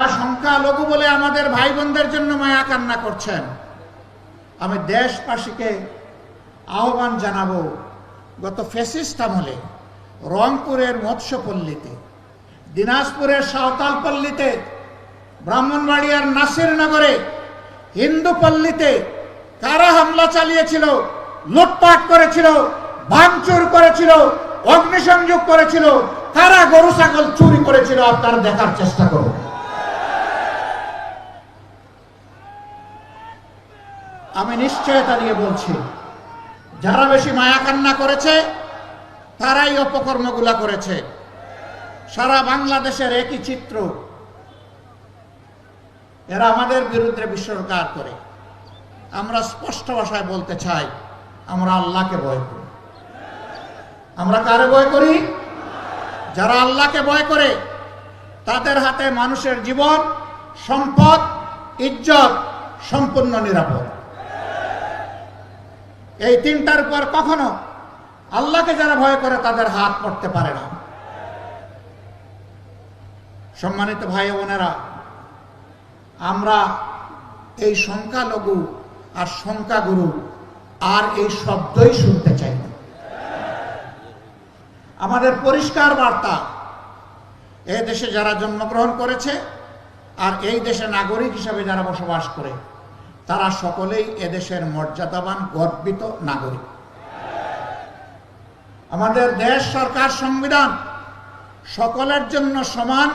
সংখ্যালঘু বলে আমাদের ভাই বোনদের জন্য মায়া কান্না করছেন। আমি দেশবাসীকে আহ্বান জানাবো, গত ফ্যাসিস্ট আমলে রংপুরের মৎস্যপল্লীতে, দিনাজপুরের সাঁওতালপল্লীতে, ব্রাহ্মণবাড়িয়ার নাসিরনগরে, হিন্দুপল্লীতে কারা হামলা চালিয়েছিল, লুটপাট করেছিল, ভাঙচুর করেছিল, অগ্নিসংযোগ করেছিল, কারা গরু ছাগল চুরি করেছিল, আপনারা দেখার চেষ্টা করুন। আমি নিশ্চয়তা দিয়ে বলছি, যারা বেশি মায়া কান্না করেছে তারাই অপকর্মগুলা করেছে। সারা বাংলাদেশের একই চিত্র, এরা আমাদের বিরুদ্ধে বিশ্বকার করে। আমরা স্পষ্ট ভাষায় বলতে চাই, আমরা আল্লাহকে ভয় করি। আমরা কারে ভয় করি? যারা আল্লাহকে ভয় করে তাদের হাতে মানুষের জীবন, সম্পদ, ইজ্জত সম্পূর্ণ নিরাপদ। এই তিনটার পর কখনো আল্লাহকে যারা ভয় করে তাদের হাত পড়তে পারে না। সম্মানিত ভাই বোনেরা, আমরা এই সংখ্যালঘু আর সংখ্যাগুরু আর এই শব্দই শুনতে চাই না। আমাদের পরিষ্কার বার্তা, এই দেশে যারা জন্মগ্রহণ করেছে আর এই দেশে নাগরিক হিসাবে যারা বসবাস করে, তারা সকলেই এদেশের মর্যাদাবান গর্বিত নাগরিক। আমাদের দেশ, সরকার, সংবিধান সকলের জন্য সমান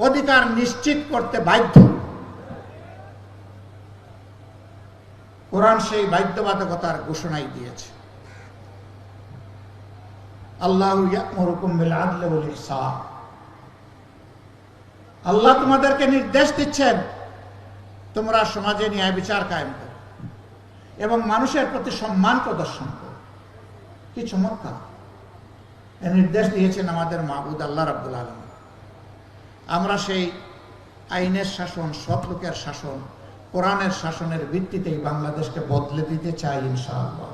অধিকার নিশ্চিত করতে বাধ্য। কোরআন সেই বাধ্যবাধকতার ঘোষণাই দিয়েছে। আল্লাহু ইয়া'মুরুকুম বিল আদলি ওয়াল ইহসান। আল্লাহ তোমাদেরকে নির্দেশ দিচ্ছেন, তোমরা সমাজে ন্যায় বিচার কায়েম করো এবং মানুষের প্রতি সম্মান প্রদর্শন করো। কি চমৎকার এই নির্দেশ দিয়েছেন আমাদের মাবুদ আল্লাহ রাব্বুল আলামিন। আমরা সেই আইনের শাসন, সৎ লোকের শাসন, কোরআনের শাসনের ভিত্তিতেই বাংলাদেশকে বদলে দিতে চাই ইনশাআল্লাহ।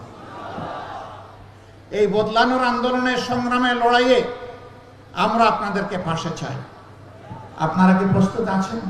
এই বদলানোর আন্দোলনের সংগ্রামে, লড়াইয়ে আমরা আপনাদেরকে পাশে চাই। আপনারা কি প্রস্তুত আছেন?